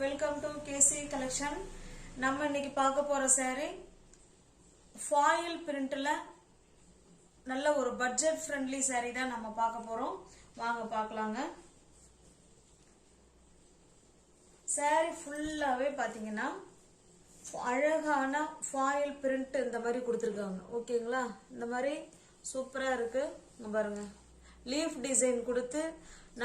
Welcome to KC collection. நம்ம இன்னைக்கு பார்க்க போற saree ஃபாயில் பிரிண்ட்ல நல்ல ஒரு பட்ஜெட் ஃப்ரெண்ட்லி saree தான் நம்ம பார்க்க போறோம். வாங்க பார்க்கலாங்க. saree ஃபுல்லாவே பாத்தீங்கன்னா அழகான ஃபாயில் பிரிண்ட் இந்த மாதிரி கொடுத்திருக்காங்க. ஓகேங்களா? இந்த மாதிரி சூப்பரா இருக்கு. இங்க பாருங்க, லீஃப் டிசைன் கொடுத்து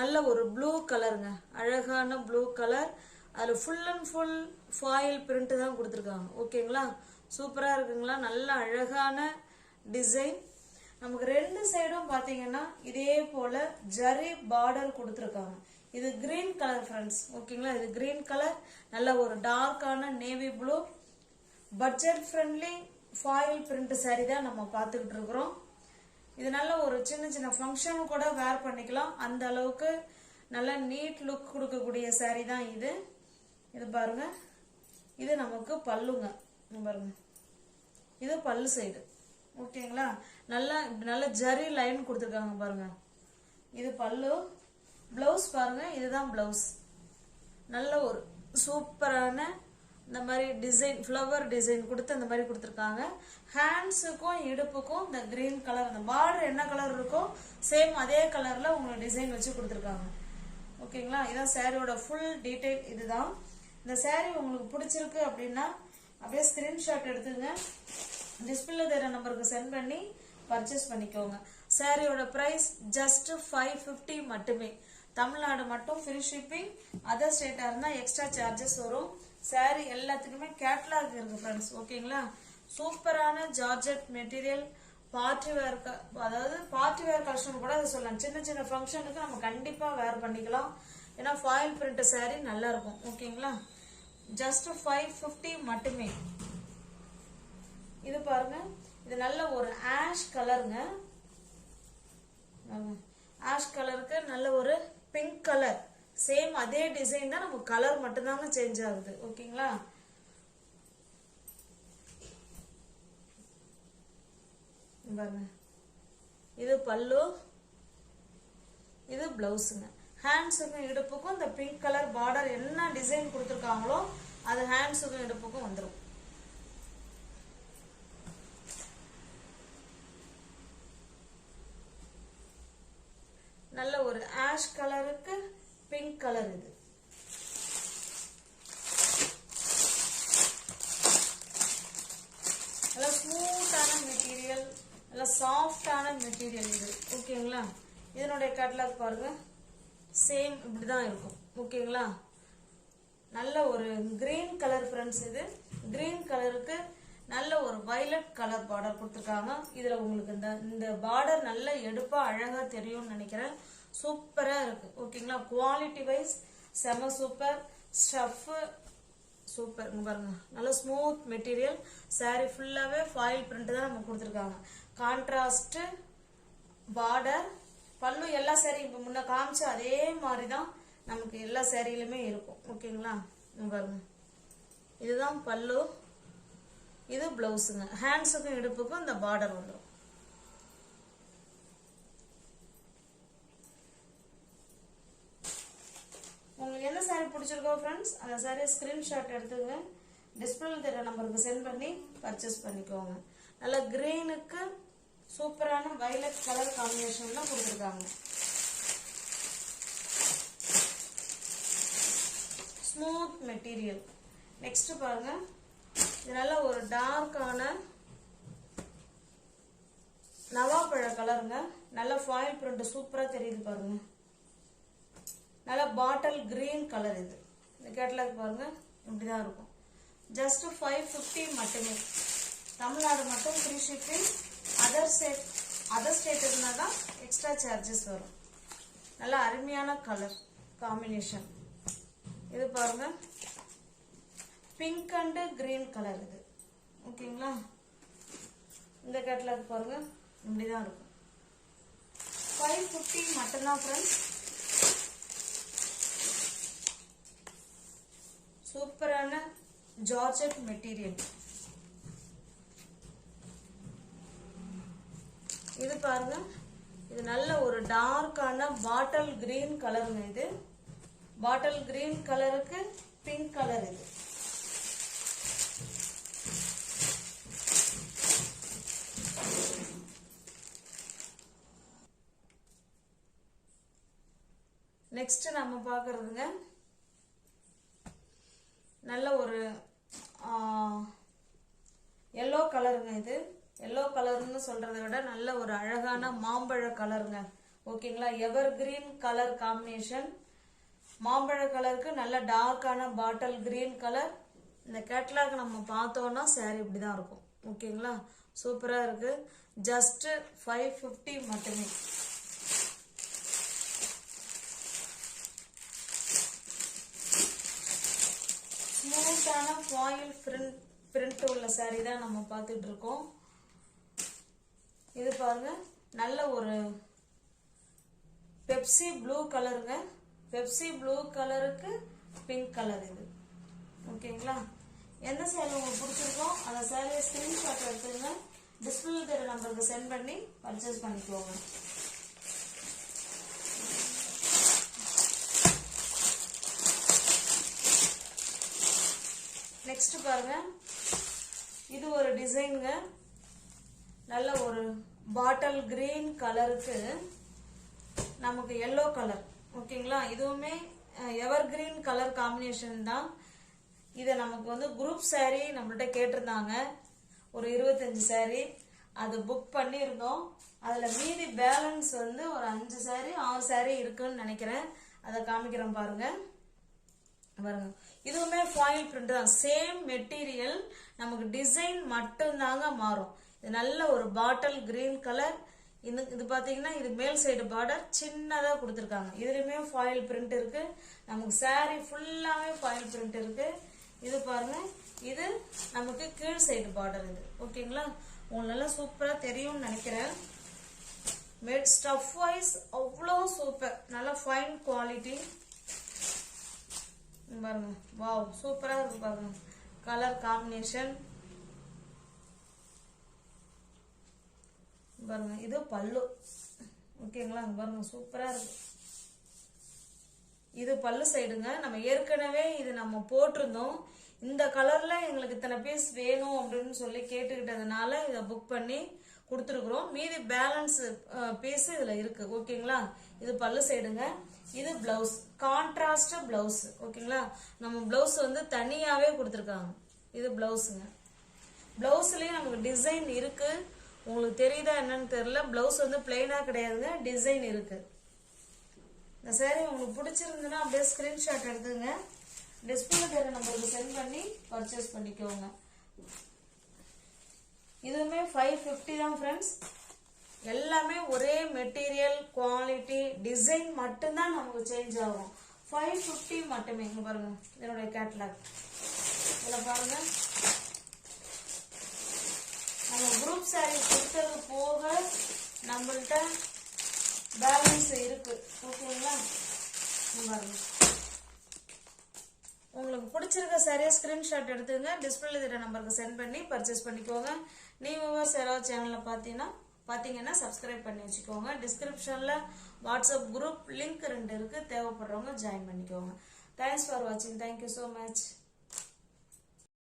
நல்ல ஒரு ப்ளூ கலருங்க, அழகான ப்ளூ கலர். அதுல full and full foil print தான் கொடுத்துருக்காங்க. ஓகேங்களா? சூப்பரா இருக்குங்களா? நல்ல அழகான டிசைன். நமக்கு ரெண்டு சைடும் பாத்தீங்கன்னா இதே போல ஜரி பார்டர் கொடுத்துருக்காங்க. இது கிரீன் கலர் ஃப்ரெண்ட்ஸ். ஓகேங்களா? இது கிரீன் கலர், நல்ல ஒரு டார்க்கான navy blue budget friendly foil print saree தான் நம்ம பார்த்துக்கிட்டு இருக்கிறோம். இது நல்ல ஒரு சின்ன சின்ன ஃபங்க்ஷன் கூட வேர் பண்ணிக்கலாம். அந்த அளவுக்கு நல்ல நீட் லுக் கொடுக்கக்கூடிய saree தான் இது. இது பாருங்க, இது நமக்கு பல்லுங்க. பாருங்க, இது பல்லு சைடு. ஓகேங்களா? நல்ல ஜரி லைன் கொடுத்துருக்காங்க பாருங்க. இது பல்லு. பிளவுஸ் பாருங்க, இதுதான் பிளவுஸ். நல்ல ஒரு சூப்பரான இந்த மாதிரி டிசைன், ஃப்ளவர் டிசைன் கொடுத்து அந்த மாதிரி கொடுத்துருக்காங்க. ஹேண்ட்ஸுக்கும் இடுப்புக்கும் இந்த கிரீன் கலர், அந்த பார்டர் என்ன கலர் இருக்கோ சேம் அதே கலர்ல உங்களுக்கு டிசைன் வச்சு கொடுத்துருக்காங்க. ஓகேங்களா? இதான் சாரியோட ஃபுல் டீடைல். இதுதான். இந்த saree உங்களுக்கு பிடிச்சிருக்கு அப்படின்னா அப்படியே ஸ்கிரீன்ஷாட் எடுத்துங்க, டிஸ்பிளே தெரிய நம்பருக்கு சென்ட் பண்ணி பர்ச்சேஸ் பண்ணிக்கோங்க. சாரியோட பிரைஸ் ஜஸ்ட் 550 மட்டுமே. தமிழ்நாடு மட்டும் ஃப்ரீ ஷிப்பிங். அதர் ஸ்டேட்டா இருந்தா எக்ஸ்ட்ரா சார்ஜஸ் வரும். saree எல்லாத்துக்குமே கேட்டலாக் இருக்கு ஃப்ரெண்ட்ஸ். ஓகேங்களா? சூப்பரான ஜார்ஜெட் மெட்டீரியல். பார்ட்டி வேர், அதாவது பார்ட்டி வேர் கலெக்ஷன் கூட அதை சொல்லலாம். சின்ன சின்ன ஃபங்க்ஷனுக்கு நம்ம கண்டிப்பா வேர் பண்ணிக்கலாம். ஏன்னா ஃபாயில் பிரிண்ட் saree நல்லா இருக்கும். ஓகேங்களா? ஜஸ்ட் 550 மட்டுமே. இது பாருங்க, இது நல்ல ஒரு ஆஷ் கலருங்க. ஆஷ் கலருக்கு நல்ல ஒரு பிங்க் கலர், சேம் அதே டிசைன் தான், நம்ம கலர் மட்டும்தாங்க சேஞ்ச் ஆகுது. ஓகேங்களா? பாருங்க, இது பல்லு, இது பிளவுஸுங்க. ஹேண்ட்ஸுக்கும் இடுப்புக்கும் இந்த பிங்க் கலர் பார்டர் என்ன டிசைன் கொடுத்துருக்காங்களோ அது ஹேண்ட்ஸுக்கும் இடுப்புக்கும் வந்துடும். நல்ல ஒரு ஆஷ் கலருக்கு பிங்க் கலர். இது நல்ல ஸ்மூத்தான மெட்டீரியல், நல்ல சாஃப்டான மெட்டீரியல் இது. ஓகேங்களா? இதனுடைய கேட்டலாக் பாருங்க, சேம் இப்படிதான் இருக்கும். ஓகேங்களா? நல்ல ஒரு கிரீன் கலர் ஃப்ரெண்ட்ஸ். இது கிரீன் கலருக்கு நல்ல ஒரு வயலட் கலர் பார்டர் கொடுத்துருக்காங்க. இதுல உங்களுக்கு இந்த பார்டர் நல்ல எடுப்பா அழகா தெரியும்னு நினைக்கிறேன். சூப்பரா இருக்கு. ஓகேங்களா? குவாலிட்டி வைஸ் செம சூப்பர். Stuff super. பாருங்க, நல்ல ஸ்மூத் மெட்டீரியல். saree ஃபுல்லாவே ஃபாயில் பிரிண்ட் தான் நமக்கு கொடுத்துருக்காங்க. Contrast border. பல்லு எல்லா saree இப்ப முன்ன காமிச்ச அதே மாதிரிதான் நமக்கு எல்லா சேரீலுமே இருக்கும். ஓகேங்களா? பாருங்க, இதுதான் பல்லு, இது பிளவுஸுங்க. ஹேண்ட்ஸுக்கும் இடுப்புக்கும் இந்த பார்டர் வந்துடும். உங்களுக்கு எந்த saree பிடிச்சிருக்கோ ஃப்ரெண்ட்ஸ், அந்த saree ஸ்கிரீன்ஷாட் எடுத்துங்க, டிஸ்பிளே தெரிய நம்பருக்கு சென்ட் பண்ணி பர்ச்சேஸ் பண்ணிக்கோங்க. நல்ல கிரீனுக்கு சூப்பரான வயலட் கலர் காம்பினேஷன்ல கொடுத்துருக்காங்க. Smooth material. நெக்ஸ்ட் பாருங்க, இது நல்ல ஒரு டார்க்கான நவாப்பழ கலருங்க. நல்ல ஃபாயில் பிரிண்ட் சூப்பரா தெரியுது பாருங்க. நல்ல பாட்டில் கிரீன் கலர். இது இந்த கேட்டலாக் பாருங்க, இப்படிதான் இருக்கும். ஜஸ்ட் 550 மட்டுமே. தமிழ்நாடு மட்டும் ஃப்ரீ ஷிப்பிங். அதர் ஸ்டேட் இருந்தாதான் எக்ஸ்ட்ரா சார்ஜஸ் வரும். நல்ல அருமையான கலர் காம்பினேஷன். இது பாருங்க, பிங்க் அண்ட் கிரீன் கலர். இது ஓகேங்களா? இந்த கேட்டலாக் பாருங்க, இப்படிதான் இருக்கும். 550 மட்டும்தான் ஃப்ரெண்ட்ஸ். சூப்பரான ஜார்ஜெட் மெட்டீரியல். இது பாருங்க, இது நல்ல ஒரு டார்க்கான பாட்டில் கிரீன் கலருங்க. இது பாட்டில் கிரீன் கலருக்கு பிங்க் கலர் இது. நெக்ஸ்ட் நம்ம பார்க்கறதுங்க நல்ல ஒரு எல்லோ கலருங்க. இது எல்லோ கலர்னு சொல்றதை விட நல்ல ஒரு அழகான மாம்பழ கலருங்க. ஓகேங்களா, எவர் கிரீன் கலர் காம்பினேஷன். மாம்பழ கலருக்கு நல்ல டார்க்கான பாட்டில் கிரீன் கலர். இந்த கேட்லாக் நம்ம பார்த்தோம்னா சாரி இப்படிதான் இருக்கும். ஓகேங்களா, சூப்பரா இருக்கு. ஜஸ்ட் 550 மட்டுமே. ஸ்மூத்தான ஃபாயில் பிரிண்ட் உள்ள சாரி தான் நம்ம பார்த்துட்டு இருக்கோம். இது பாருங்க நல்ல ஒரு பெப்சி ப்ளூ கலருங்க. பெப்சி ப்ளூ கலருக்கு பிங்க் கலர் இது. ஓகேங்களா, எந்த சேரீ உங்களுக்கு பிடிச்சிருக்கோ அந்த சேரீயை ஸ்கிரீன்ஷாட் எடுத்துங்க. டிஸ்பிளே தெரிய நம்பருக்கு சென்ட் பண்ணி பர்ச்சேஸ் பண்ணிக்கோங்க. நெக்ஸ்ட் பாருங்க, இது ஒரு டிசைனுங்க. நல்ல ஒரு பாட்டில் கிரீன் கலருக்கு நமக்கு எல்லோ கலர். ஓகேங்களா, இதுவுமே எவர் கிரீன் கலர் காம்பினேஷன் தான். இதை நமக்கு வந்து குரூப் சாரீ நம்மள்ட்ட கேட்டிருந்தாங்க ஒரு 25 சாரீ. அது புக் பண்ணியிருந்தோம். அதில் மீதி பேலன்ஸ் வந்து ஒரு 5 சாரீ 6 சாரீ இருக்குன்னு நினைக்கிறேன். அதை காமிக்கிறேன் பாருங்க. பாருங்க, இதுவுமே ஃபாயில் பிரிண்ட் தான். சேம் மெட்டீரியல், நமக்கு டிசைன் மட்டும்தாங்க மாறும். இது நல்ல ஒரு பாட்டில் கிரீன் கலர். இது பாத்தீங்கன்னா இது மேல் சைடு பார்டர் சின்னதா கொடுத்துருக்காங்க. இதுலயுமே ஃபாயில் பிரிண்ட் இருக்கு. நமக்கு சாரி ஃபுல்லாவே ஃபாயில் பிரிண்ட் இருக்கு. இது பாருங்க, இது நமக்கு கீழ் சைடு பார்டர் இது. ஓகேங்களா, உங்களுக்கு நல்லா சூப்பரா தெரியும்னு நினைக்கிறேன். மேட் ஸ்டஃப் வைஸ் அவ்வளோ சூப்பர், நல்ல ஃபைன் குவாலிட்டி பாருங்க. வாவ், சூப்பரா இருக்கு பாருங்க கலர் காம்பினேஷன் பாருங்க. இது பல்லு. ஓகேங்களா, பாருங்க சூப்பரா இருக்கு. இது பல்லு சைடுங்க. நம்ம ஏற்கனவே இது நம்ம போட்டிருந்தோம். இந்த கலர்ல எங்களுக்கு இத்தனை பீஸ் வேணும் அப்படின்னு சொல்லி கேட்டுக்கிட்டதுனால இதை புக் பண்ணி கொடுத்துருக்குறோம். மீதி பேலன்ஸ் பீஸ் இதுல இருக்கு. ஓகேங்களா, இது பல்லு சைடுங்க. இது பிளவுஸ், கான்ட்ராஸ்ட் பிளவுஸ். ஓகேங்களா, நம்ம பிளவுஸ் வந்து தனியாவே கொடுத்துருக்காங்க. இது பிளவுஸுங்க. பிளவுஸ்லயும் நமக்கு டிசைன் இருக்கு. உங்களுக்கு தெரியுதா என்னன்னு தெரியல. பிளவுஸ் வந்து பிளெயினா கிடையாதுங்க, டிசைன் இருக்கு. இந்த சாரி உங்களுக்கு பிடிச்சிருந்துன்னா அப்படியே ஸ்கிரீன்ஷாட் எடுத்துங்க. டிஸ்பிளே தெரிய நம்பருக்கு சென்ட் பண்ணி பர்ச்சேஸ் பண்ணிக்கோங்க. இதுவுமே 550 தான் ஃப்ரெண்ட்ஸ். எல்லாமே ஒரே மெட்டீரியல், குவாலிட்டி, டிசைன் மட்டும்தான் நமக்கு சேஞ்ச் ஆகும். 550 மட்டுமே. இங்க பாருங்க, இதனுடைய கேட்லாக். இதுல பாருங்க, நம்ம குரூப் சாரி கொடுத்தது போக நம்மள்ட்ட பேலன்ஸ் இருக்கு. ஓகேங்களா, பாருங்க. உங்களுக்கு பிடிச்சிருக்க சாரியா ஸ்கிரீன்ஷாட் எடுத்துங்க. டிஸ்பிளே தெரிய நம்பருக்கு சென்ட் பண்ணி பர்ச்சேஸ் பண்ணிக்கோங்க. நீ வியூவர்ஸ் யாராவது சேனல்ல பாத்தீங்கன்னா சப்ஸ்கிரைப் பண்ணி வச்சுக்கோங்க. டிஸ்கிரிப்ஷன்ல வாட்ஸ்அப் குரூப் லிங்க் 2 இருக்கு. தேவைப்படுறவங்க ஜாயின் பண்ணிக்கோங்க. தேங்க்ஸ் ஃபார் வாட்சிங். Thank you so much.